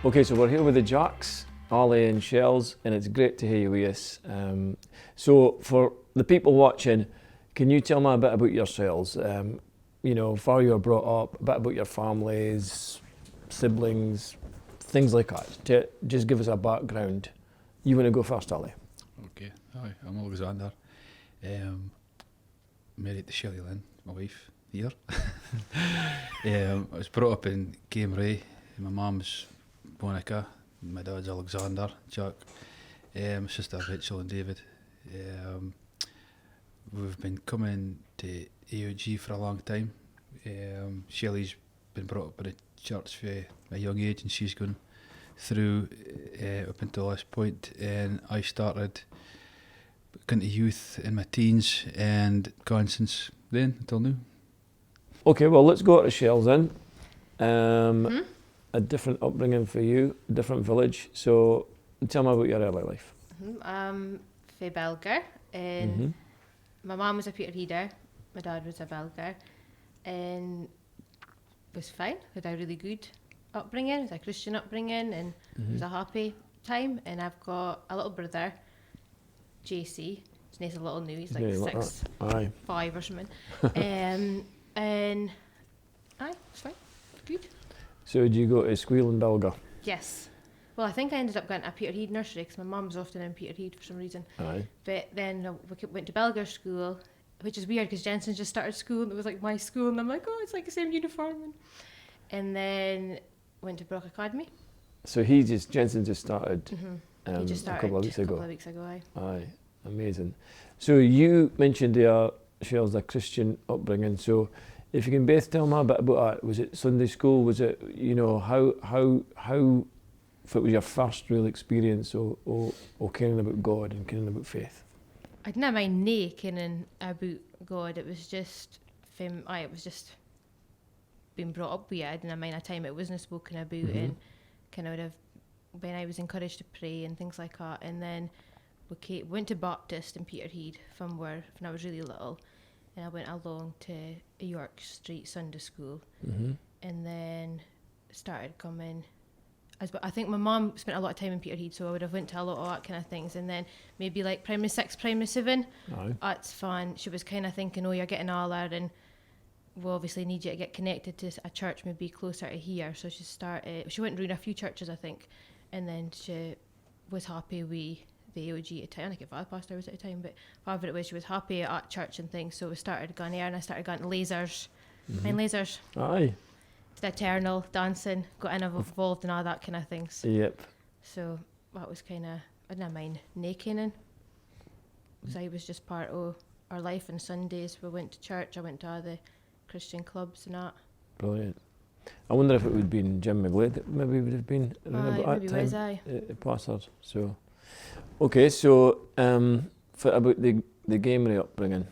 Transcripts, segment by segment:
Okay, so we're here with the Jacks, Ali and Shells, and it's great to hear you with us. So for the people watching, can you tell me a bit about yourselves? How you were brought up, a bit about your families, siblings, things like that. Just give us a background. You want to go first, Ali? Okay, hi, I'm Alexander. Married to Shelley Lynn, my wife here. I was brought up in Cambrai. My mum's Monica, my dad's Alexander, Jack, my sister Rachel and David. We've been coming to AOG for a long time. Shelley's been brought up in a church for a young age, and she's gone through up until this point. And I started going to youth in my teens and gone since then until now. Okay, well, let's go to Shells then. A different upbringing for you, a different village. So tell me about your early life. I'm from Belgar, and my mum was a Peterheader, my dad was a Belgar, and it was fine. We had a really good upbringing. It was a Christian upbringing, and it was a happy time. And I've got a little brother, JC. His name's a little new. He's like Yeah, 5 or something. And it's fine, good. So did you go to Squeal and Belgar? Yes. Well, I think I ended up going to a Peterhead nursery because my mum's often in Peterhead for some reason. Aye. But then we went to Belgar school, which is weird because Jensen just started school and it was like my school, and I'm like, oh, it's like the same uniform. And then went to Brock Academy. So Jensen just started, He just started a couple of weeks ago. Aye. Aye, amazing. So you mentioned there, Shells, a Christian upbringing. So if you can both tell me a bit about that. Was it Sunday school? Was it, how if it was your first real experience or caring about God and caring about faith? I didn't mind nae caring about God. It was just being brought up with it. I didn't mind a time it wasn't spoken about, and kind of would have, when I was encouraged to pray and things like that. And then we went to Baptist in Peterhead from when I was really little, and I went along to York Street Sunday School, and then started coming. I think my mum spent a lot of time in Peterhead, so I would have went to a lot of that kind of things. And then maybe like primary 6, primary 7, that's fun. She was kind of thinking, oh, you're getting older, and we obviously need you to get connected to a church maybe closer to here. So she went around a few churches, I think, and then she was happy with the AOG at the time. I think if our pastor was at the time, but whatever it was, she was happy at church and things. So we started going there, and I started going to lasers. Lasers. Aye. The eternal dancing, got involved in all that kind of things. Yep. So that was kind of, I didn't mind naking, because I was just part of our life. And Sundays we went to church. I went to all the Christian clubs and that. Brilliant. I wonder if it would have been Jim McGlade that maybe would have been around about that time. Was I? Pastor. So, okay. So, about the gamery upbringing.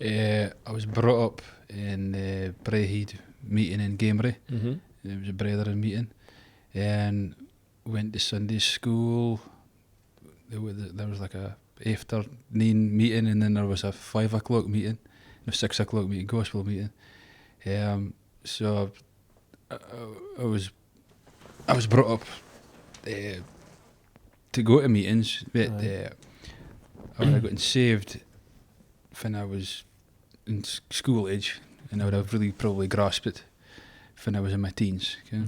I was brought up in Braehead meeting in Gamery. It was a brethren meeting, and went to Sunday school. There was like a afternoon meeting, and then there was a 5 o'clock meeting, a 6 o'clock meeting, gospel meeting. So I was brought up to go to meetings, but I would have gotten saved when I was in school age, and I would have really probably grasped it when I was in my teens. Okay?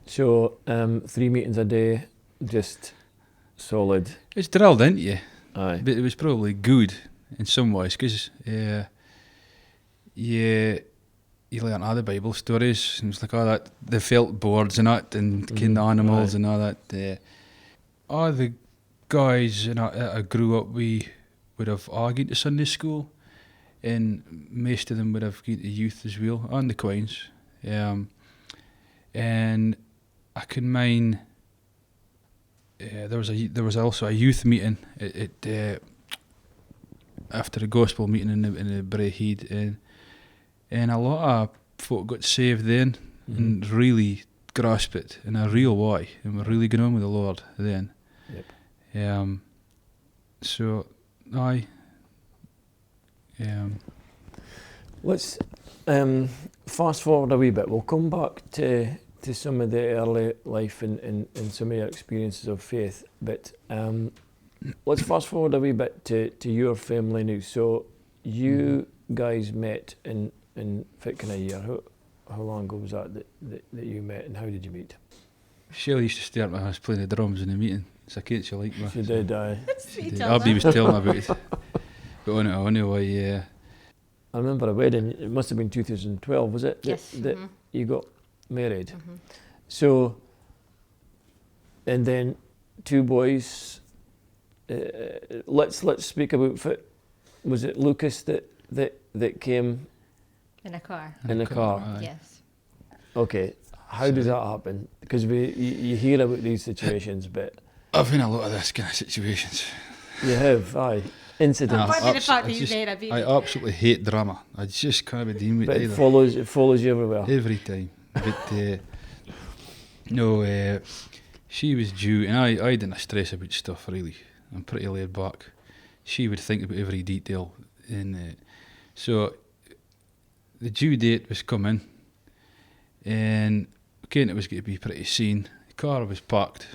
So 3 meetings a day, just solid. It's drilled into you, Aye. but it was probably good in some ways, because you learn all the Bible stories, and it's like all that, the felt boards and that, and kind of animals and all that. All the guys that I grew up with would have all gone to Sunday school, and most of them would have gone to youth as well, and the Queens. And I can mind there was also a youth meeting at after the gospel meeting in the Braehead, and a lot of folk got saved then and really grasped it in a real way, and were really going on with the Lord then. Yep. So aye. Let's fast forward a wee bit. We'll come back to to some of the early life and some of your experiences of faith, but let's fast forward a wee bit to your family now. So you guys met in what kind of year? How long ago was that you met, and how did you meet? Shelley used to stare at me when I was playing the drums in the meeting. So I can't she like me. She did, aye. She did. Abby was telling me about it. But on it, anyway, yeah. I remember a wedding, it must have been 2012, was it? Yes. That you got married. Mm-hmm. So, and then 2 boys. Let's speak about, was it Lucas that came In a car. in the car? Aye. Yes. Okay, how does that happen? Because you hear about these situations, but I've been in a lot of this kind of situations. you have, aye, incidents. Apart from the fact that I you just- made a baby. I absolutely hate drama. I just can't be dealing with But either. it follows you everywhere. Every time. But no, she was due, and I didn't stress about stuff really. I'm pretty laid back. She would think about every detail, and so the due date was coming, and again it was going to be pretty soon. The car was parked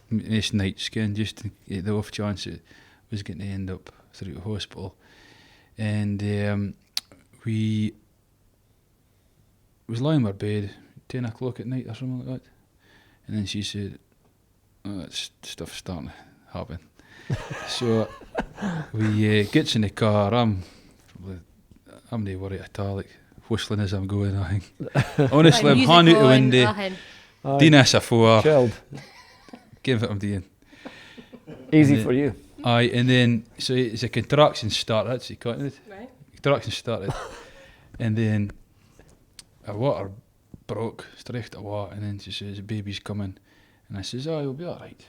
this night, skin just in the off chance it was going to end up through the hospital, and we was lying in our bed 10 o'clock at night or something like that, and then she said, "Oh, that stuff's starting to happen." So we gets in the car. I'm not worried at all, like whistling as I'm going. I think honestly, I'm hand out the window, Laughing. doing this afore, Chilled. give it I'm doing. Easy And for you. Aye, and then so it's a contraction started. That's it, it. Right. Contraction started, and then a water broke, straight a water, and then she says the baby's coming, and I says, "Oh, you'll be all right.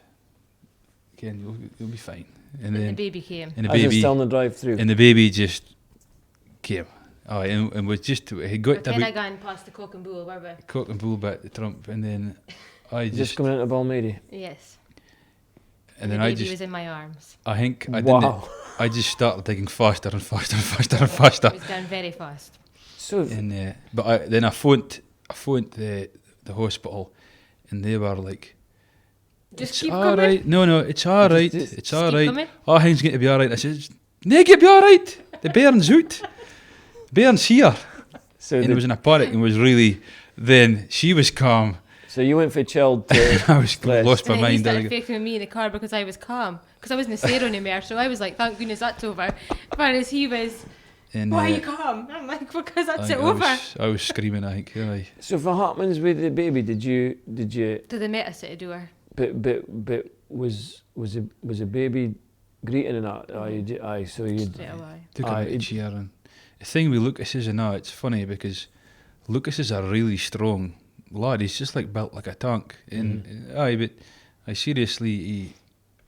Again, you'll be fine." And And the then baby came. and the As it's baby still on the drive-through. and the baby just came. Aye, and was just he We're got to kind of about going past the cock and bull, were we? cock and bull bit the trump, and then I just just coming into Balmady. Yes. and the then I baby just was in my arms. I think I Wow. didn't. I just started digging faster and faster and faster and faster. It was going very fast. So And but then I phoned the hospital, and they were like, Just "It's keep all coming. right. No, it's all right. just It's Just all keep right. coming. Oh, things going to be all right." I said, "No, get be all right. The bairn's out. Bairn's here." so And it was in a panic and was really. Then she was calm. so you went for chilled to I was Bless. lost my And then he mind. started faking with me in the car because I was calm. Because I wasn't staring anymore, so I was like, thank goodness that's over. Whereas he was, And why are you calm? I'm like, because that's it I over. I was screaming. I think. Aye. So for happens with the baby, did you So they met us at the door. but was a baby greeting and that? Aye, so you Straight away. Took him Aye, out the it- chair, and the thing with Lucas is, it's funny because Lucas is a really strong lad. He's just like built like a tank. And aye, but I seriously, he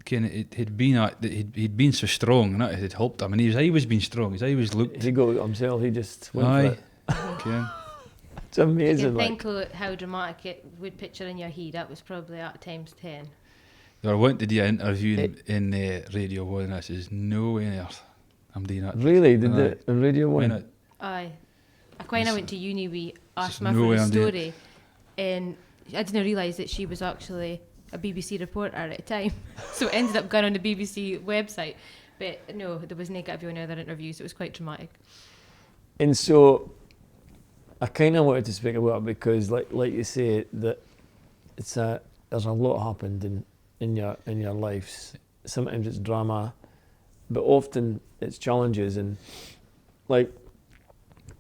he'd been so strong, and that had helped him. And he was being strong. His eye was looked. he got it himself. He just went for Aye. it. Okay. It's You amazing. can Like think of how dramatic it would picture in your head. That was probably at times 10. I went to do an interview in Radio 1, and I says, "No way on earth I'm doing that." really, did Aye. the radio Why one? not? Aye. When I went to uni, we asked there's my no way friend's I'm doing story, and I didn't realise that she was actually a BBC reporter at the time. So it ended up going on the BBC website. But no, there was negative in other interviews. It was quite traumatic. And so I kind of wanted to speak about it because, like you say, that there's a lot happened in your lives. Sometimes it's drama, but often it's challenges. And like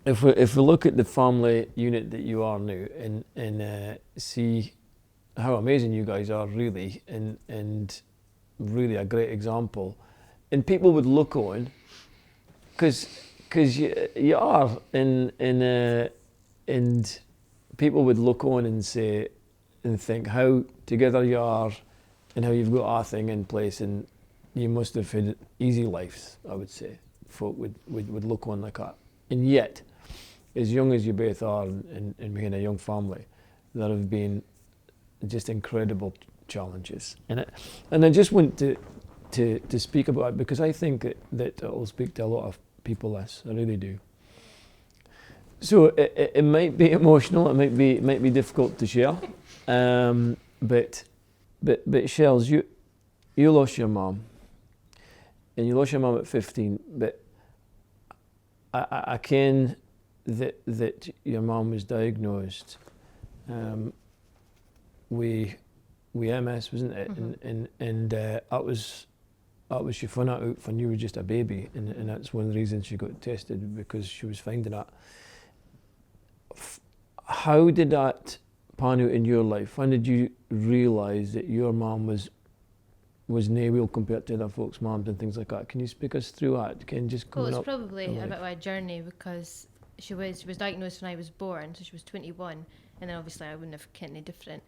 if we look at the family unit that you are now and see how amazing you guys are, really, and really a great example, and people would look on because you are and people would look on and say and think how together you are and how you've got our thing in place, and you must have had easy lives, I would say. Folk would look on like that. And yet, as young as you both are and being a young family, there have been just incredible challenges. And I just want to speak about it because I think that it will speak to a lot of people, this, I really do. So it might be emotional. It might be difficult to share. But Shells, you lost your mum, and you lost your mum at 15. But I ken that your mum was diagnosed with MS, wasn't it? Mm-hmm. And that was she found that out when you were just a baby, and that's one of the reasons she got tested, because she was finding that. How did that pan out in your life? When did you realise that your mum was nae well compared to other folks' mums and things like that? Can you speak us through that? Can just Well, coming it's up probably in a life? bit of a journey, because she was diagnosed when I was born, so she was 21, and then obviously I wouldn't have kent any different.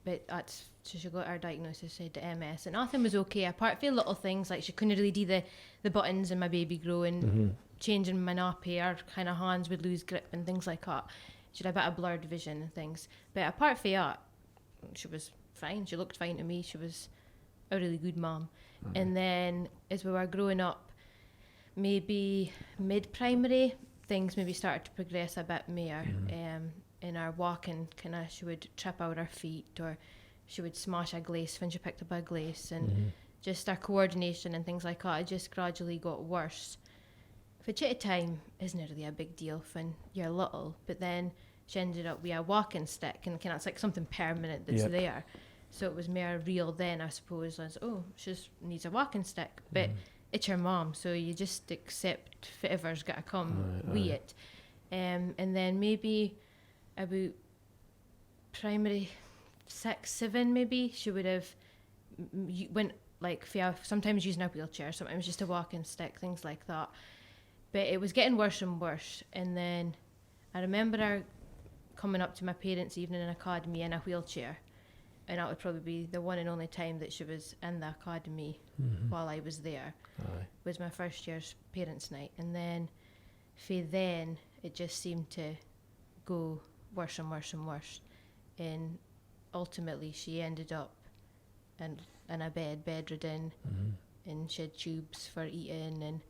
But so she got her diagnosis, said the MS, and nothing was okay apart from little things like she couldn't really do the buttons in my baby growing, changing my nappy, her kind of hands would lose grip and things like that. She had a bit of blurred vision and things. But apart from that, she was fine. She looked fine to me. She was a really good mum. Okay. And then as we were growing up, maybe mid-primary, things maybe started to progress a bit more. In our walking, kind of, she would trip out her feet, or she would smash a glass when she picked up a glass, and just our coordination and things like that, it just gradually got worse. Which at a time isn't really a big deal when you're little, but then she ended up with a walking stick, and kind of it's like something permanent that's there. So it was more real then, I suppose, as, oh, she just needs a walking stick. But it's your mom, so you just accept whatever's got to come with it. And then maybe about primary 6, 7 maybe, she would have went like, sometimes using a wheelchair, sometimes just a walking stick, things like that. But it was getting worse and worse. And then I remember her coming up to my parents' evening in academy in a wheelchair. And that would probably be the one and only time that she was in the academy while I was there. Was my first year's parents' night. And then then it just seemed to go worse and worse and worse. And ultimately she ended up in a bedridden, and she had tubes for eating, and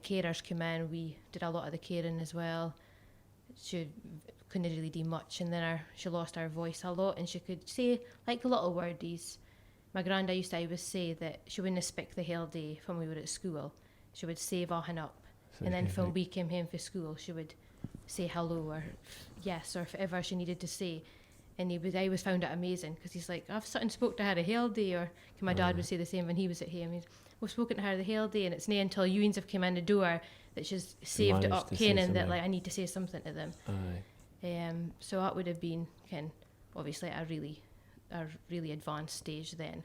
carers came in. We did a lot of the caring as well. She couldn't really do much, and then she lost her voice a lot, and she could say like little wordies. My granda used to always say that she wouldn't speak the whole day when we were at school. She would save everything up, and then when we came home from school, she would say hello or yes or whatever she needed to say. And I always found it amazing, because he's like, I've sat and spoke to her the whole day, or my dad would say the same when he was at home. We've spoken to her the whole day, and it's nae until you have come in the door that she's saved it up, and that like I need to say something to them. So that would have been obviously a really advanced stage then.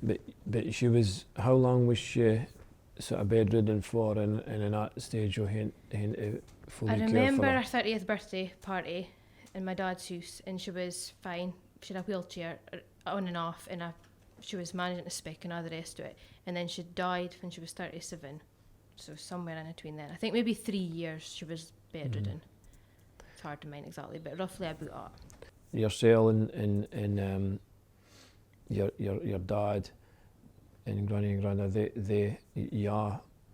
But she was, how long was she sort of bedridden for, and in that stage you had to fully I care for remember her? her 30th birthday party in my dad's house, and she was fine. She had a wheelchair on and off, and she was managing to speak and all the rest of it. And then she died when she was 37, so somewhere in between then. I think maybe 3 years she was bedridden. It's hard to mind exactly, but roughly about that. Yourself and your dad and granny and granda, they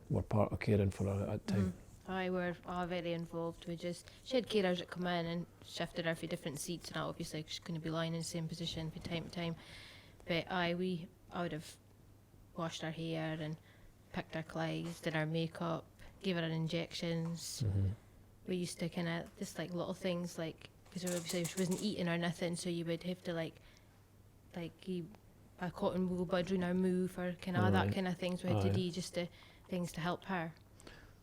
were part of caring for her at that time. I were all very involved. She had carers that come in and shifted her for different seats, and obviously she couldn't be lying in the same position from time to time. But I would have washed her hair and picked her clothes, did her makeup, gave her injections. We used to kind of just like little things, like, because obviously she wasn't eating or nothing, so you would have to like keep a cotton wool bud around her move, or kind of that kind of things we had to do, just things to help her.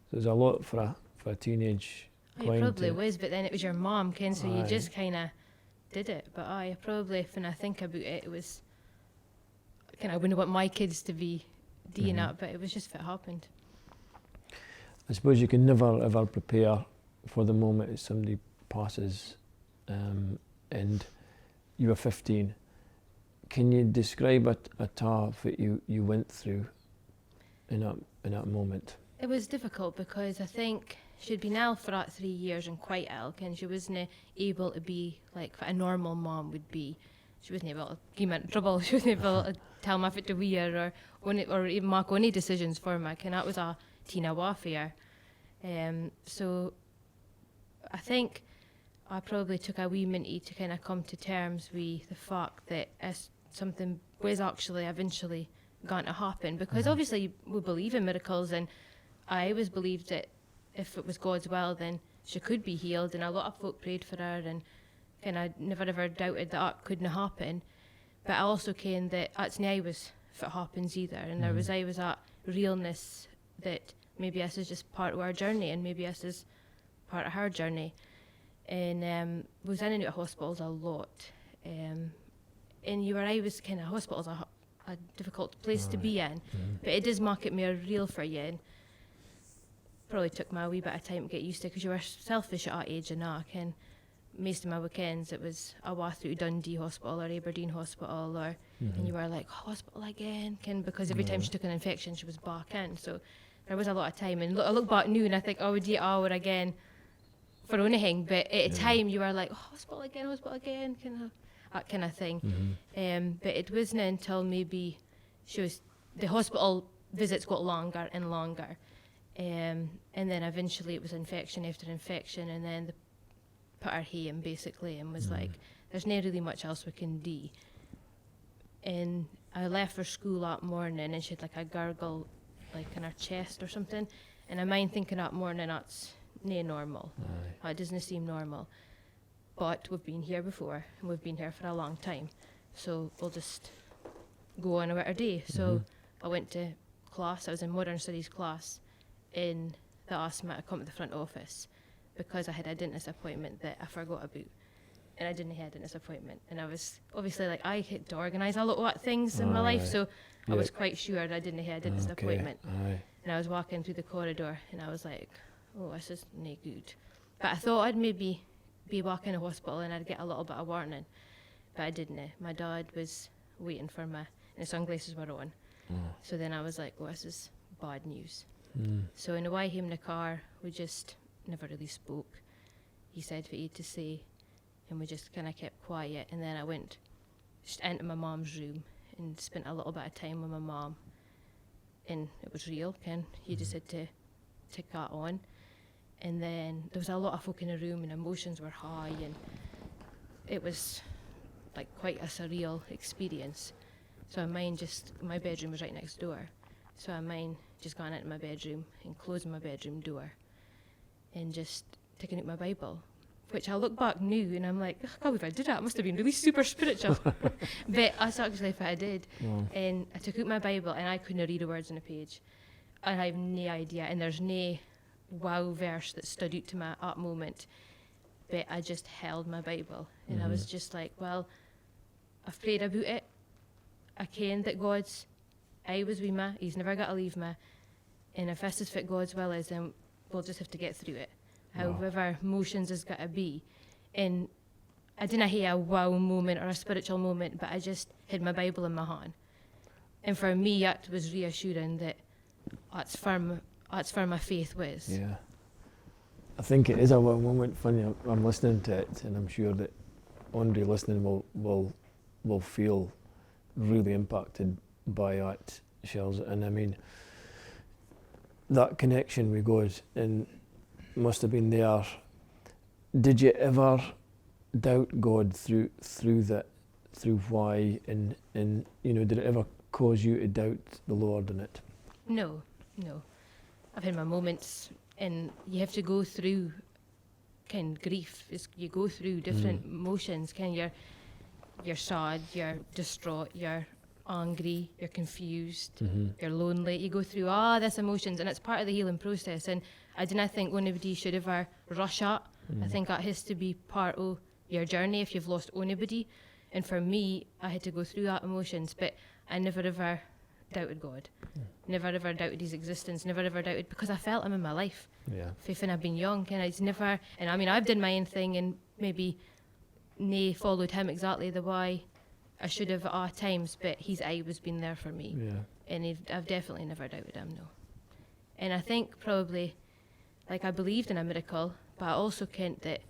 So there's a lot for a teenage It probably was, but then it was your mom, so you just kind of did it. But I probably, when I think about it, it was kind of, I wouldn't want my kids to be doing that, but it was just what happened. I suppose you can never ever prepare for the moment that somebody passes, and you were 15. Can you describe a time that you went through in that moment? It was difficult, because I think she'd been ill for about 3 years and quite ill, and she wasn't able to be like what a normal mom would be. She wasn't able to give me in trouble. She wasn't able to tell me what to wear, or even make any decisions for me. And that was a teen warfare. So I think I probably took a wee minute to kind of come to terms with the fact that something was actually eventually going to happen, because obviously we believe in miracles, and I always believed that if it was God's will, then she could be healed, and a lot of folk prayed for her, and kind of never ever doubted that couldn't happen. But I also came that that's not always if it happens either, and there was always that realness that maybe this is just part of our journey, and maybe this is part of her journey. And was in and out of hospitals a lot, and you were always kind of, hospitals are a difficult place to be in, but it does make it more real for you. And probably took me a wee bit of time to get used to, because you were selfish at that age, and and most of my weekends it was a walk through Dundee Hospital or Aberdeen Hospital, or and you were like, hospital again, because every time she took an infection she was back in. So there was a lot of time, and I look back now and I think I would eat an hour again for anything, but at a time you were like, hospital again, that kind of thing. But it wasn't until maybe the hospital visits got longer and longer, and then eventually it was infection after infection, and then they put her home basically, and was like, there's not really much else we can do. And I left for school that morning, and she had like a gurgle like in her chest or something, and I mind thinking that morning, that's no normal. It doesn't seem normal, but we've been here before, and we've been here for a long time, so we'll just go on about our day. So I went to class. I was in modern studies class, and they asked me to come to the front office because I had a dentist appointment that I forgot about, and I didn't have a dentist appointment, and I was obviously like, I had to organise a lot of things in my life, so I was quite sure that I didn't have a dentist appointment. And I was walking through the corridor, and I was like, oh, this is no good. But I thought I'd maybe be back in the hospital and I'd get a little bit of warning, but I didn't. My dad was waiting for me, and the sunglasses were on. So then I was like, oh, this is bad news. So on the way home in the car, we just never really spoke. He said for you to say, and we just kind of kept quiet. And then I went just into my mum's room and spent a little bit of time with my mum, and it was real, you just had to take that on. And then there was a lot of folk in the room, and emotions were high, and it was like quite a surreal experience. So my bedroom was right next door, so I mind just going into my bedroom and closing my bedroom door and just taking out my Bible, which I look back now and I'm like, oh, God, if I did that, it must have been really super spiritual. But that's actually if I did. And I took out my Bible, and I couldn't read the words on the page, and I have no idea, and there's no wow verse that stood out to me at that moment, but I just held my Bible, and I was just like, well, I've prayed about it. I ken that God's always with me, he's never got to leave me, and if this is what God's will is, then we'll just have to get through it, however emotions has got to be. And I didn't have a wow moment or a spiritual moment, but I just had my Bible in my hand, and for me that was reassuring that that's where my faith was. Yeah, I think it is a wow moment. Funny, I'm listening to it, and I'm sure that Andre listening will feel really impacted by that, Shells. And I mean, that connection with God and must have been there. Did you ever doubt God through that, through why, and did it ever cause you to doubt the Lord in it? No. I've had my moments, and you have to go through grief. You go through different emotions. You're sad, you're distraught, you're angry, you're confused, you're lonely. You go through all these emotions, and it's part of the healing process. And I didn't think anybody should ever rush it. I think that has to be part of your journey if you've lost anybody. And for me, I had to go through that emotions, but I never ever doubted God. Never ever doubted his existence. Never ever doubted, because I felt him in my life. When I've been young, and it's never. And I mean, I've done my own thing, and maybe nae followed him exactly the way I should have at times, but he's always been there for me. And I've definitely never doubted him, no. And I think probably, like, I believed in a miracle, but I also kent that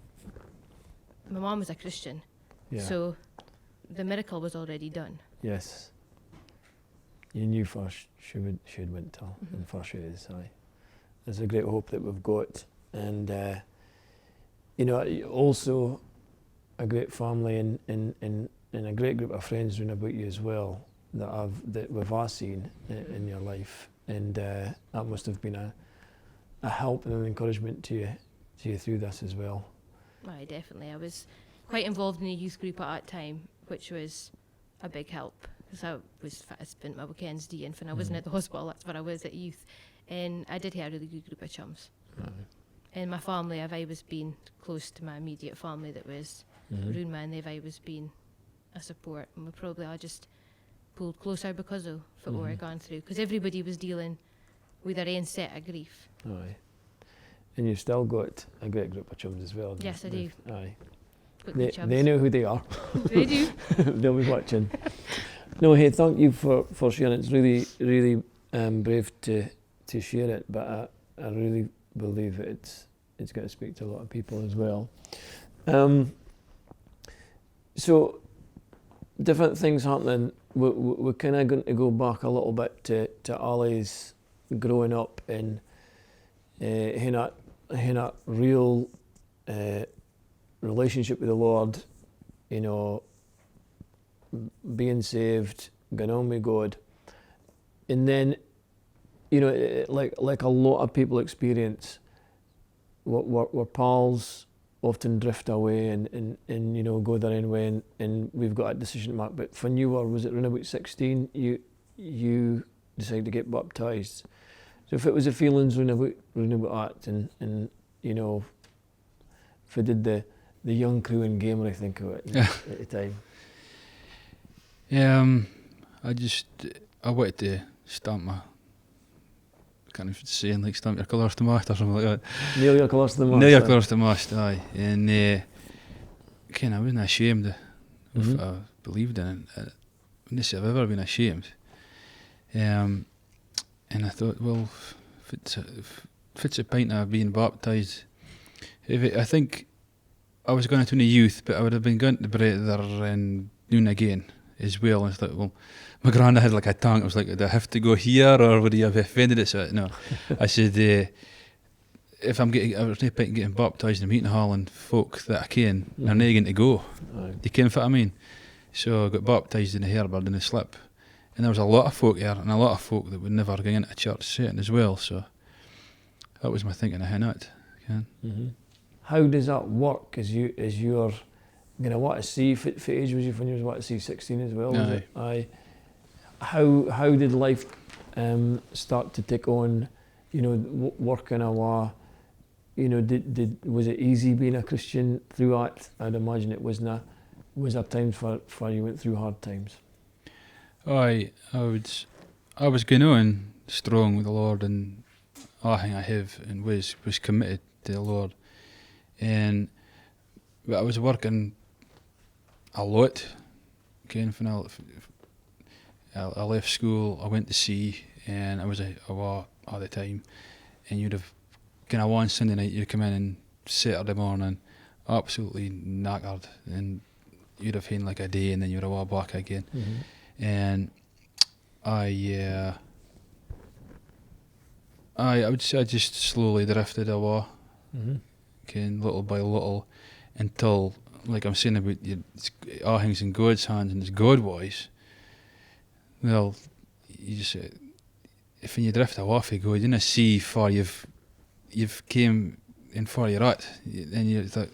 my mum was a Christian, so the miracle was already done. Yes. You knew first she went to, and first she is, aye. is a great hope that we've got, and also a great family and a great group of friends round about you as well that we've all seen in your life, and that must have been a help and an encouragement to you through this as well. Aye, definitely. I was quite involved in a youth group at that time, which was a big help, because I spent my weekends doing, when I wasn't at the hospital, that's where I was at youth, and I did have a really good group of chums. Aye. And my family, I've always been close to my immediate family that was around me, and they've always been a support, and we probably all just pulled closer because of what we were going through, because everybody was dealing with their own set of grief. Aye. And you've still got a great group of chums as well. Yes, I do. Aye. Got good chums. They know who they are. They do. They'll be watching. No, hey, thank you for sharing. It's really, really brave to share it, but I really believe it's going to speak to a lot of people as well. So, different things happening. We're kind of going to go back a little bit to Ali's growing up in a real relationship with the Lord, being saved, going on with God, and then, like a lot of people experience, where pals often drift away and go their own way, and we've got a decision to make. But when you were, was it around about 16, you decided to get baptised. So if it was the feelings round about that, and if we did the young crew and gamer, I think of it at the time. I wanted to stamp my, kind of saying like stamp your colours to mast or something like that. Nail your colours to the mast. Nail your colours to the mast, aye. And I wasn't ashamed of what I believed in it. I wouldn't say I've ever been ashamed. And I thought, well, if it's a pint of being baptised, I think I was going to the youth, but I would have been going to Brother and noon again as well. And I thought, well, my granddad had like a tank. I was like, do I have to go here or would he have offended it? So no, I said, if I was getting baptised in the meeting hall and folk that I can, they're not going to go. Aye. You can what I mean? So I got baptised in the Hereford in the slip. And there was a lot of folk there, and a lot of folk that would never go into a church setting as well. So that was my thinking of it. How does that work? As you're going to want to see, what age was you when you was want to see 16 as well? Was it? Aye. How did life start to take on? Working away. Was it easy being a Christian through that? I'd imagine it wasn't. Was there times for you went through hard times? I was going on strong with the Lord, and I think I have, and was committed to the Lord, but I was working a lot. Again, when I left school, I went to sea, and I was away all the time. And you'd have kind of one Sunday night, you'd come in, and Saturday morning, absolutely knackered, and you'd have had like a day, and then you'd away back again. And I would say I just slowly drifted away, little by little, until, like I'm saying about all things in God's hands and it's God-wise. Well, you just if you drift away from God, you don't see far you've came and far you're at, and you thought,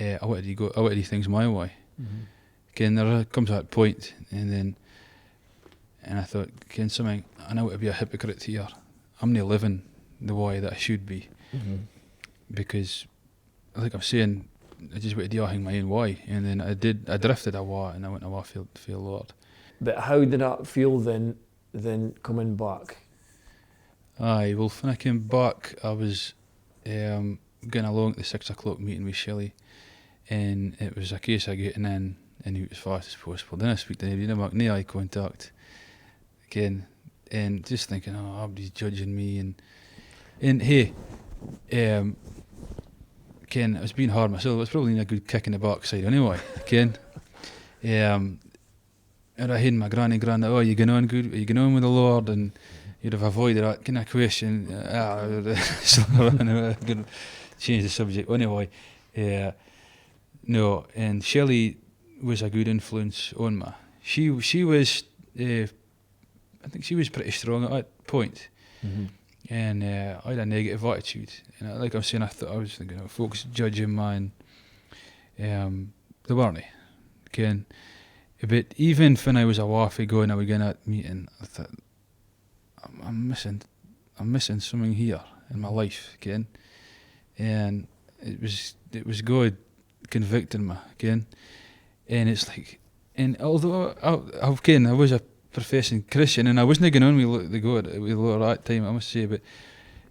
I want to do things my way. Again, there comes that point, and I thought, something, I know to be a hypocrite here. I'm not living the way that I should be, because, like I'm saying, I just wanted to do everything my own way, and then I drifted away, and I went away for the Lord. But how did that feel then coming back? Aye, well, when I came back, I was going along at the 6 o'clock meeting with Shelley, and it was a case of getting in and out as fast as possible. Then I speak to anybody, no eye contact again, and just thinking, everybody's judging me, and hey, Ken, I was being hard myself. It was probably a good kick in the backside anyway, Ken. And I had my granny, you going on good? Are you going on with the Lord? And you'd have avoided that kind of question. So I'm going to change the subject anyway. No, and Shelley was a good influence on me. She was, I think she was pretty strong at that point. Mm-hmm. And I had a negative attitude. And like I'm saying, I was thinking, folks judging me, and they weren't. Ken. But even when I was a waffy going, I was going at meeting, I thought, I'm missing something here in my life, Ken. And it was God convicting me, Ken. And it's like, and although I was a professing Christian, and I wasn't going on with the God with Lord at that time, I must say, but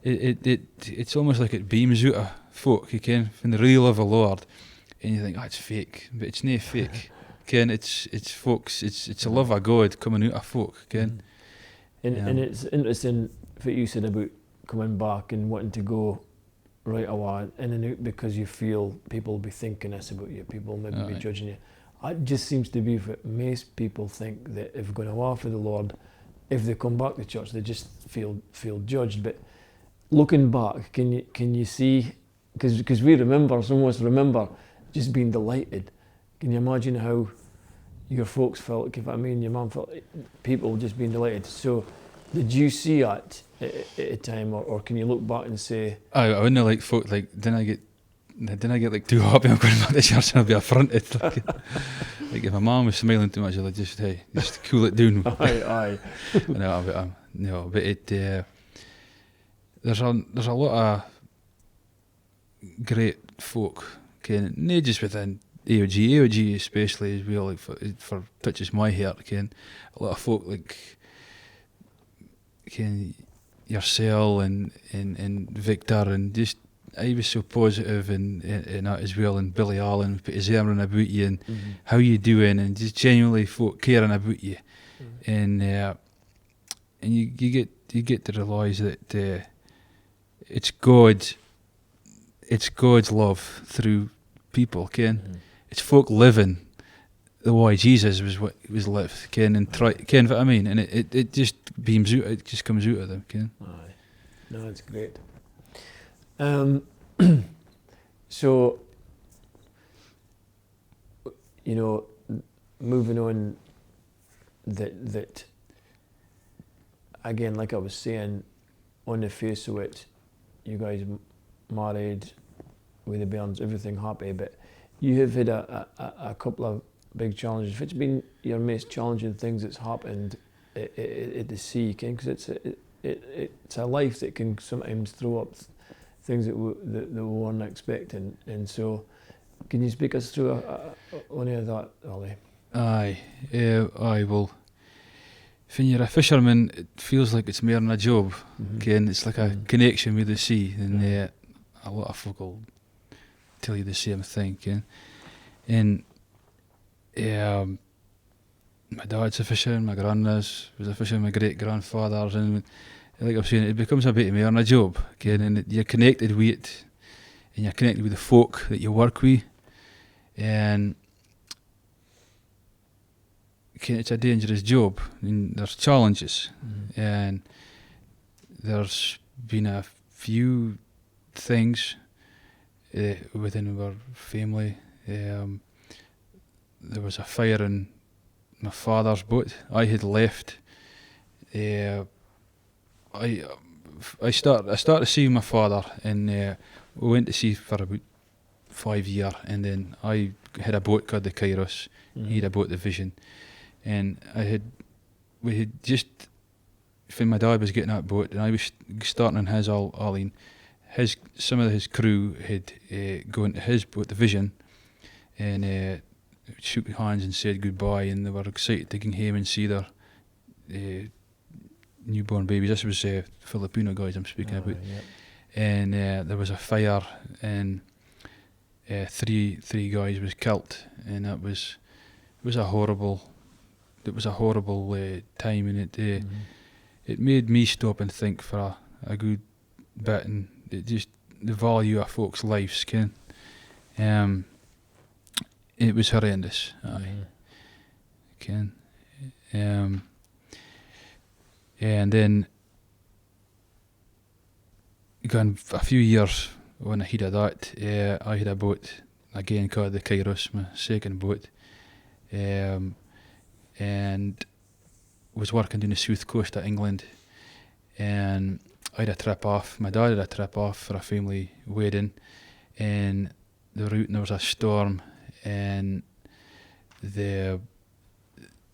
it's almost like it beams out of folk, you ken, when they really love the Lord, and you think, it's fake, but it's no fake, ken. It's folks, it's a love of God coming out of folk, ken. And it's interesting what you said about coming back and wanting to go right away in and out because you feel people will be thinking this about you, people maybe be judging you. It just seems to be what most people think, that if they're going away for the Lord, if they come back to church, they just feel judged. But looking back, can you see, because we some of us remember just being delighted. Can you imagine how your folks felt, if I mean your mum felt, people just being delighted? So did you see that at a time, or can you look back and say, I wouldn't like folk, like, didn't I get like too happy I'm going back to church and I'll be affronted. Like if my mum was smiling too much, I'd like, just cool it down. aye. No, but it there's a lot of great folk, Ken, not just within AOG especially as well, like for touches my heart, Ken. A lot of folk like Ken, yourself and Victor, and just I was so positive and that as well, and Billy Allen put his arm about you and how you doing, and just genuinely folk caring about you, and you get to realise that it's God's love through people, Ken. It's folk living the way Jesus was lived, Ken, and Ken, what I mean, and it just beams out, it just comes out of them, Ken. Aye, no, it's great. So, moving on, that again, like I was saying, on the face of it, you guys married with the Burns, everything happy, but you have had a couple of big challenges. What's been your most challenging things that's happened at the sea, Ken? Because it's a life that can sometimes throw up things that we weren't expecting, and so can you speak us through any of that, Ollie? Aye, well, when you're a fisherman, it feels like it's more than a job, Ken. It's like a connection with the sea, and a lot of folk will tell you the same thing, Ken. And my dad's a fisherman, my granddad's was a fisherman, my great grandfather's, and like I'm saying, it becomes a bit more than a job, Ken, and you're connected with it, and you're connected with the folk that you work with, and Ken, it's a dangerous job, and there's challenges, and there's been a few things within our family. There was a fire in my father's boat. I had left. I started to see my father, and we went to sea for about 5 years, and then I had a boat called the Kairos. He had a boat, the Vision, and we had just, when my dad was getting that boat, and I was starting on his Arlene, some of his crew had gone to his boat, the Vision, and shook hands and said goodbye, and they were excited to get home and see their newborn babies. This was Filipino guys I'm speaking about. Yep. And there was a fire, and three guys was killed, and it was a horrible time, and it made me stop and think for a good bit, and it just the value of folks' lives, Ken. It was horrendous, Ken. And then gone a few years when I had that, I had a boat again called the Kairos, my second boat, and was working down the south coast of England, and I had a trip off. My dad had a trip off for a family wedding, and the route, and there was a storm, and they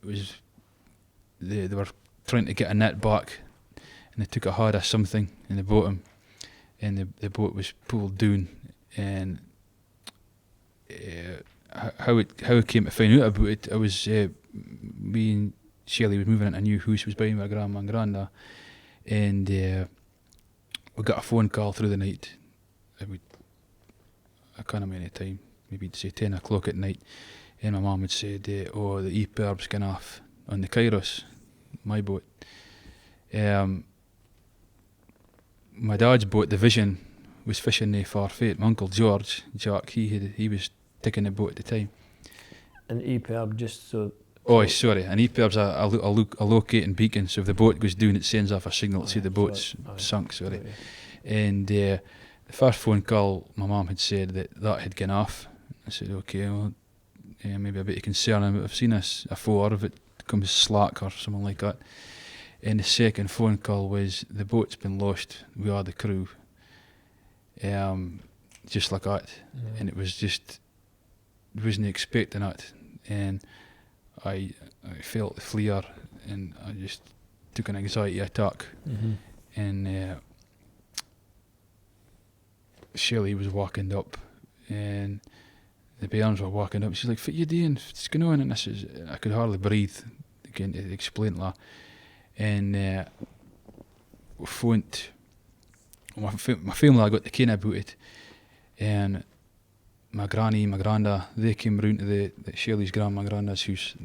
were trying to get a net back, and they took a hard of something in the bottom, and the boat was pulled down, and how it came to find out about it, I was me and Shelley was moving into a new house, was buying my grandma and granda, and we got a phone call through the night. I can't remember any time, maybe say 10 o'clock at night, and my mum had said, "Oh, the EPIRB's gone off on the Kairos, my boat." My dad's boat, the Vision, was fishing nae far fae. My uncle Jack, he was taking the boat at the time. And EPIRB, just so... Oh, sorry, an EPIRB's a locating beacon, so if the boat goes down, it sends off a signal to say the boat's sunk, sorry. And the first phone call, my mum had said that had gone off. I said, okay, well, maybe a bit of concern. I've seen this afore, if it comes slack or something like that. And the second phone call was, the boat's been lost, we are the crew. Just like that. Yeah. And it was just, wasn't expecting that. And I felt the flare, and I just took an anxiety attack. Mm-hmm. And Shelley was walking up, and the bairns were walking up. She's like, "What you doing? What's going on?" And I could hardly breathe, again, to explain that. And we phoned my family. I got the ken about it, and my granny, my granda, they came round to the Shelley's grandma and granda's house.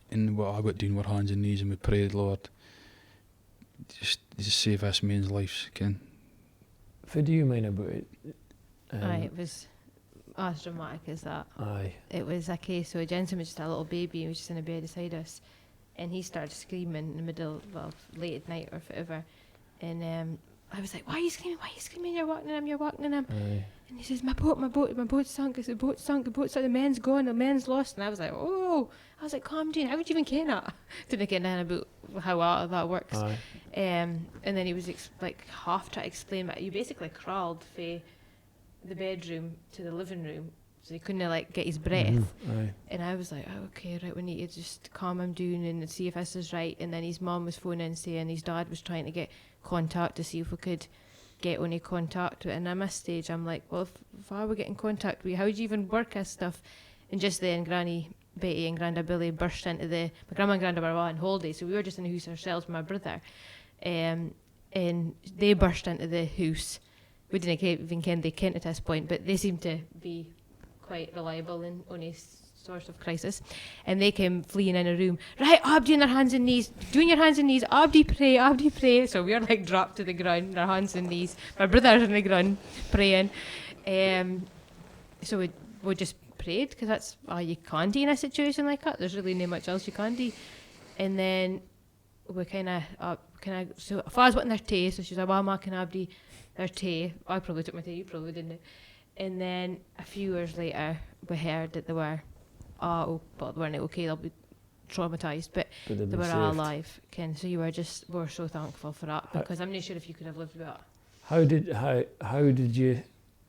And what I got doing were hands and knees, and we prayed, "Lord, just save us men's lives, Ken." What do you mean about it? It was as dramatic as that. Aye. It was a case, so Jensen was just a little baby, he was just in a bed beside us, and he started screaming in the middle, late at night or whatever, and I was like, why are you screaming, you're walking in him. Aye. And he says, my boat's sunk. I said, the boat's sunk, the men's gone, the men's lost. And I was like, calm down, how would you even care that? Didn't get down about how that works. And then he was half trying to explain, but you basically crawled from the bedroom to the living room, so he couldn't get his breath. Mm-hmm. And I was like, okay, right, we need to just calm him down and see if this is right. And then his mum was phoning saying his dad was trying to get contact to see if we could get any contact. And at my stage, I'm like, well, if I were getting contact with you, how would you even work this stuff? And just then, Granny Betty and Granda Billy burst into my grandma and granda were on holiday, so we were just in the house ourselves with my brother. And they burst into the house. We didn't even ken they kent at this point, but they seemed to be quite reliable in any source of crisis. And they came fleeing in a room. Right, Abdi on their hands and knees, doing your hands and knees, Abdi pray. So we were dropped to the ground, our hands and knees. My brother's on the ground praying. So we just prayed, because that's all you can do in a situation like that. There's really no much else you can do. And then we so if I was wanting their tea, so she was like, well, Mark and Abdi, their tea. I probably took my tea, you probably didn't. And then a few hours later, we heard that they were, but they weren't okay, they'll be traumatised, but they were all alive. So we're so thankful for that, because I'm not sure if you could have lived with that. How did you,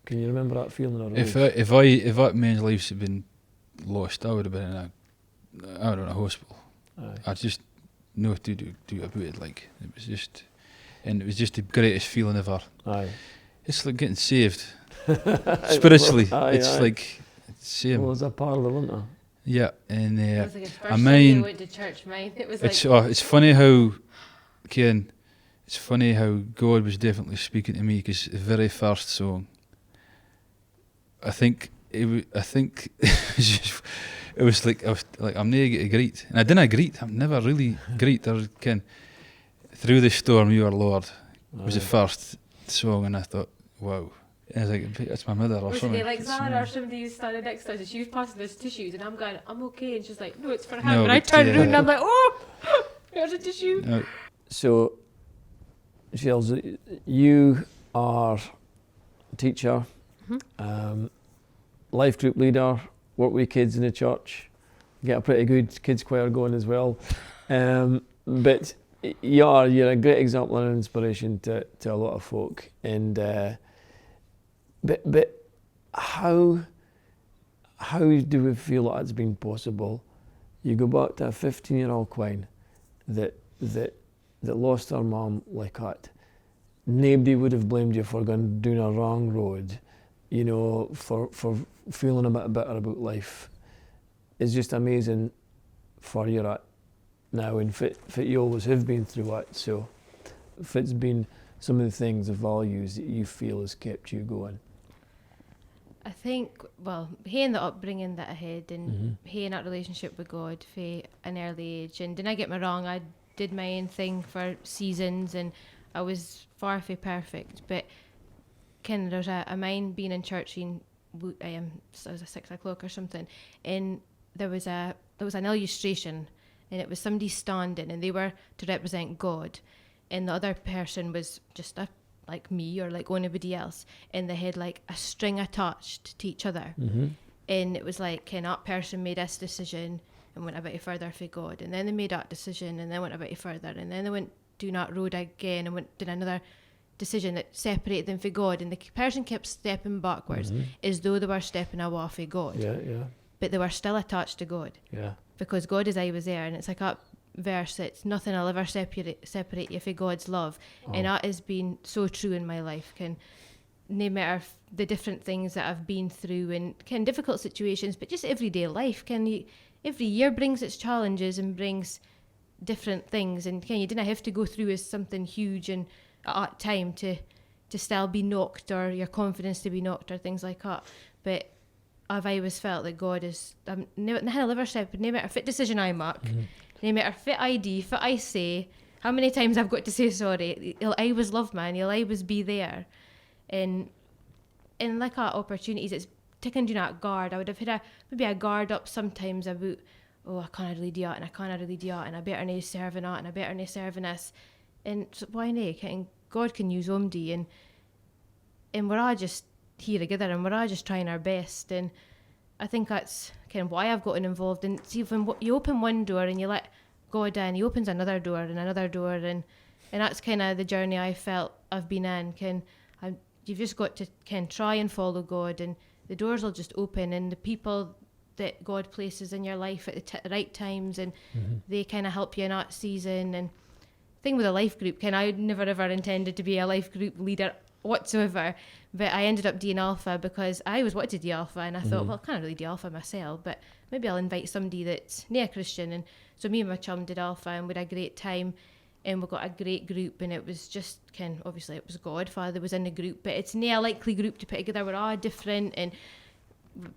can you remember that feeling? Or if that man's lives had been lost, I would have been in a hospital. Aye. I just know what to do about it. It was just the greatest feeling ever. Aye. It's like getting saved. Spiritually, like same. Well, it was a parlour, wasn't it? Yeah, and it was his first time went to church. Mine, it was it's funny how, Karen, it's funny how God was definitely speaking to me, because the very first song, I think it was like I'm never going to greet, and I didn't greet. I'm never really greet. Or Ken, through the storm, you are Lord was the first song, and I thought, wow. And I was like, that's my mother or something. Like Zara or somebody who's standing next to us, and she was passing us tissues, and I'm going, I'm okay, and she's like, no, it's for him. And I turned around and I'm like, oh, here's a tissue. So Shells, you are a teacher, life group leader, work with kids in the church, get a pretty good kids choir going as well. But you're a great example and inspiration to a lot of folk. And but how do we feel like it's been possible? You go back to a 15-year-old Quine that lost her mum like that. Nobody would have blamed you for going down a wrong road, you know, for feeling a bit bitter about life. It's just amazing for you at now, and fit you always have been through it. So fit's been some of the things, the values that you feel has kept you going. I think, well, having the upbringing that I had and having that relationship with God for an early age, and didn't I get me wrong, I did my own thing for seasons and I was far from perfect, but kind of there's a mind being in church in so it was 6 o'clock or something, and there was an illustration, and it was somebody standing and they were to represent God, and the other person was just like me or like anybody else, and they had like a string attached to each other, and it was like, that person made this decision and went a bit further for God, and then they made that decision and then went a bit further, and then they went down that road again and went down another decision that separated them from God, and the person kept stepping backwards as though they were stepping away from God. But they were still attached to God. Because God is always there, and it's like that verse that's nothing will ever separate you from God's love. And that has been so true in my life. No matter the different things that I've been through and difficult situations, but just everyday life. Every year brings its challenges and brings different things, and you didn't have to go through as something huge and at that time to still be knocked, or your confidence to be knocked, or things like that. But I've always felt that God is nothing will ever separate, no matter what decision I make, no matter what I do, what I say, how many times I've got to say sorry, he'll always love me and he'll always be there. And like that opportunities, it's taking down that guard. I would have had maybe a guard up sometimes about, I can't really do that, and I can't really do that, and I better not serving that, and I better not serving this. And so why not? God can use somebody, and we're all just here together, and we're all just trying our best. And I think that's kind of why I've gotten involved. And see, when you open one door and you let God in, he opens another door, and that's kind of the journey I felt I've been in. You've just got to try and follow God, and the doors will just open, and the people that God places in your life at the right times, and they kind of help you in that season. And thing with a life group, I never ever intended to be a life group leader whatsoever, but I ended up doing Alpha because I always wanted to do Alpha, and I thought, well, I can't really do Alpha myself, but maybe I'll invite somebody that's not a Christian. And so me and my chum did Alpha, and we had a great time, and we got a great group, and it was just obviously it was Godfather was in the group, but it's not a likely group to put together. We're all different and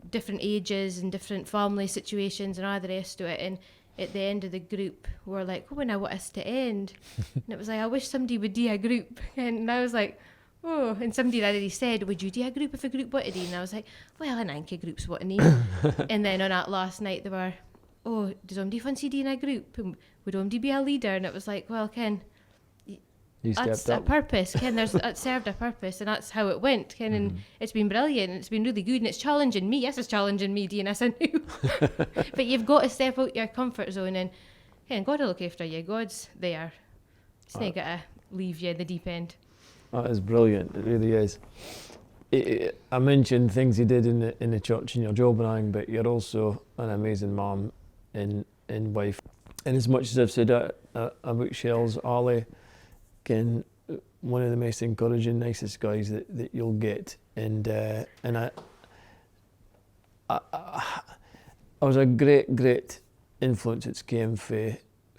different ages and different family situations and all the rest of it. And at the end of the group, we're like, when I want us to end. And it was like, I wish somebody would do a group. And I was like, and somebody already said, would you do a group if a group wanted to? And I was like, well, I think a group's what I need. And then on that last night, they were, does somebody fancy doing a group? And would somebody be a leader? And it was like, well, that's a purpose, that served a purpose, and that's how it went, and it's been brilliant, and it's been really good, and it's challenging me. Yes, it's challenging me doing this anew. But you've got to step out your comfort zone, and God will look after you. God's there. He's not got to leave you in the deep end. That is brilliant. It really is. I mentioned things you did in the church in your job and everything, but you're also an amazing mum and wife. And as much as I've said about Shells, Ollie, one of the most encouraging, nicest guys that you'll get, and I was a great influence that's came for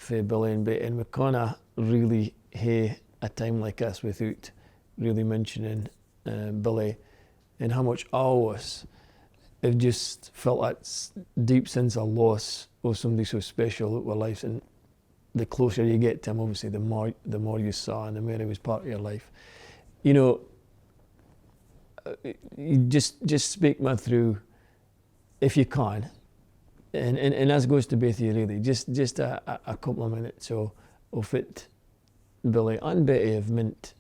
Billy and Betty, and we kind of really hate a time like this without really mentioning Billy and how much all of us have just felt that deep sense of loss of somebody so special in our lives. And the closer you get to him, obviously, the more you saw and the more he was part of your life. You know, you just speak me through, if you can, and as goes to both of you really, just a couple of minutes of it, Billy and Betty have meant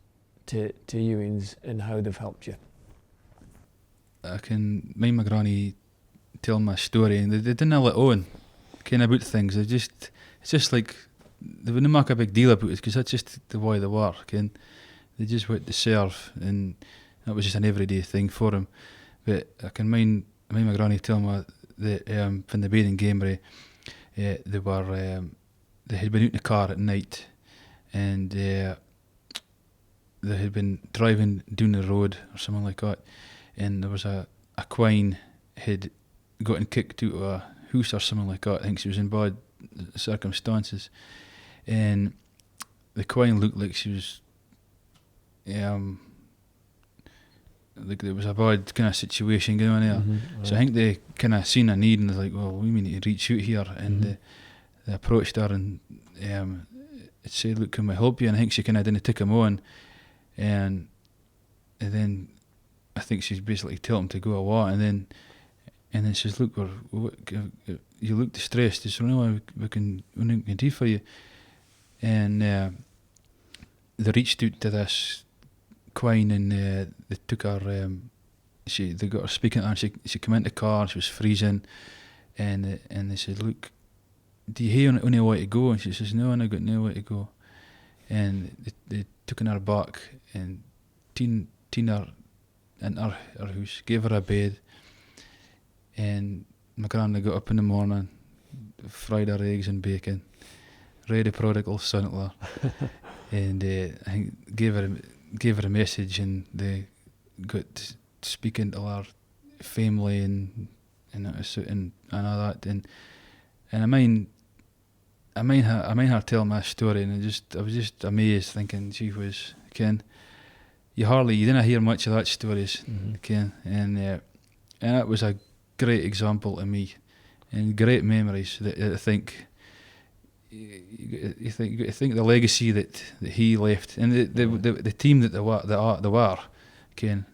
to you and how they've helped you? I can mind my granny telling my story, and they didn't let on kind of about things. It's just like they wouldn't make a big deal about it because that's just the way they were. Ken. They just went to serve, and that was just an everyday thing for them. But I can mind my granny telling me that when they were in Gamery, they had been out in the car at night, and they had been driving down the road or something like that, and there was a quine had gotten kicked out of a house or something like that. I think she was in bad circumstances, and the quine looked like she was like there was a bad kind of situation going on there. Mm-hmm. So I think they kind of seen a need and they're like, well, we need to reach out here, and they approached her and said, look, can we help you? And I think she kind of didn't take him on, and then I think she's basically telling him to go away, and then she says, look, you look distressed. She said, no, we can do for you. And they reached out to this quine, and they took her. They got her speaking to her. And she came into the car. She was freezing, and they said, look, do you hear any way to go? And she says, no, I got no way to go. And they took her back and teen her in her house, gave her a bed, and my granny got up in the morning, fried her eggs and bacon, read the prodigal son at her, and I think gave her a message, and they got speaking to her family and all that, and I mind her telling my story, and I was just amazed, thinking, gee whiz, Ken, you didn't hear much of that stories, Ken, and it was a great example to me, and great memories that I think. You think the legacy that he left, and the team that they were, Ken.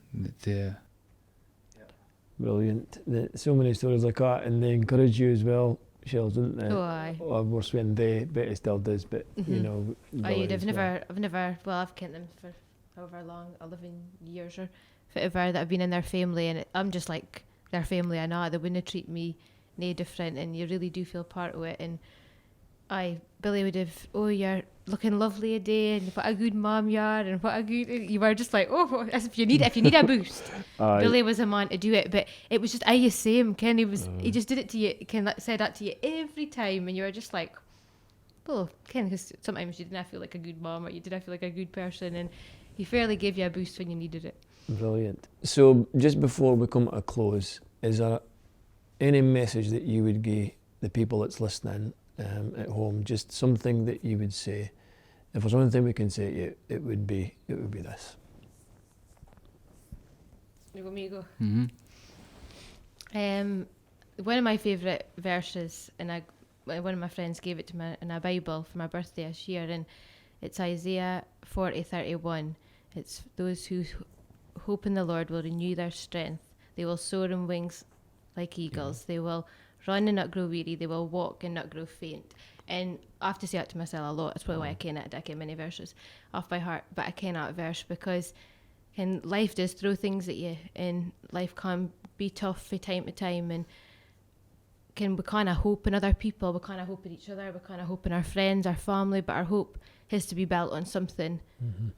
Brilliant. So many stories like that, and they encourage you as well, Shells, didn't they? Oh, aye. Well, worse when Betty still does, but you know. I've never. Well, I've kept them for however long, 11 years or whatever that I've been in their family, and I'm just like their family. I know they wouldn't treat me no different, and you really do feel part of it. And Billy would have, oh, you're looking lovely today, and what a good mum you are, and what a good, you were just like, oh, as if you need a boost. Billy was a man to do it, but it was just the same. Ken, he just did it to you. Ken said that to you every time, and you were just like, well, Ken, because sometimes you didn't feel like a good mum, or you didn't feel like a good person, and he fairly gave you a boost when you needed it. Brilliant. So just before we come to a close, is there any message that you would give the people that's listening at home, just something that you would say? If there's one thing we can say to you, it would be this. You want me to go? Mm-hmm. One of my favourite verses, and one of my friends gave it to me in a Bible for my birthday this year, and it's Isaiah 40:31. It's those who hope in the Lord will renew their strength. They will soar on wings like eagles. They will run and not grow weary. They will walk and not grow faint. And I have to say that to myself a lot. That's probably why I ken it. I ken many verses off by heart, but I ken that verse because life does throw things at you, and life can be tough from time to time, and we kind of hope in other people, we kind of hope in each other, we kind of hope in our friends, our family, but our hope has to be built on something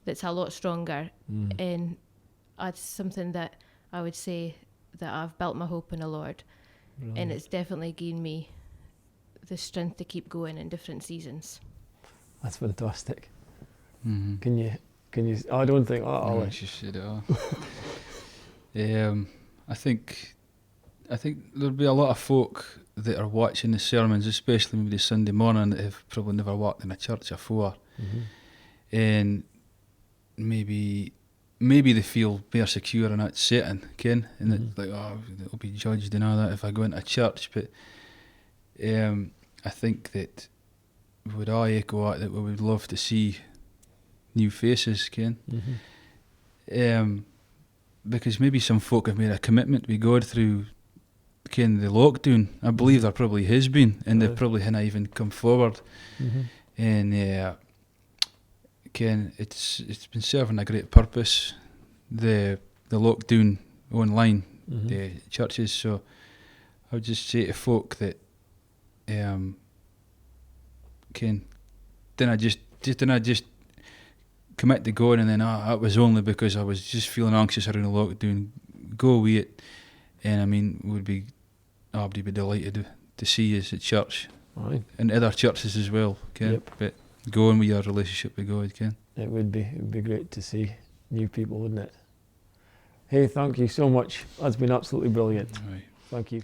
that's a lot stronger. And that's something that I would say that I've built my hope in the Lord. Brilliant. And it's definitely given me the strength to keep going in different seasons. That's fantastic. Mm-hmm. Can you? I don't think. No, she said it all. I think there'll be a lot of folk that are watching the sermons, especially maybe Sunday morning, that have probably never walked in a church before, and maybe they feel more secure in that setting, Ken, and it's like, oh, it'll be judged and all that if I go into a church. But I think that would I echo that we would love to see new faces, Ken. Because maybe some folk have made a commitment with God through, Ken, the lockdown. I believe there probably has been, and they probably haven't even come forward. And Ken, it's been serving a great purpose. The lockdown online, the churches. So I would just say to folk that, Ken, didn't I just commit to going and then it was only because I was just feeling anxious around the lockdown. Go with it, and I mean, I'd be delighted to see you at church. Aye. And other churches as well, Ken. Yep. But go on with your relationship with God, Ken. It would be great to see new people, wouldn't it? Hey, thank you so much. That's been absolutely brilliant. Right. Thank you.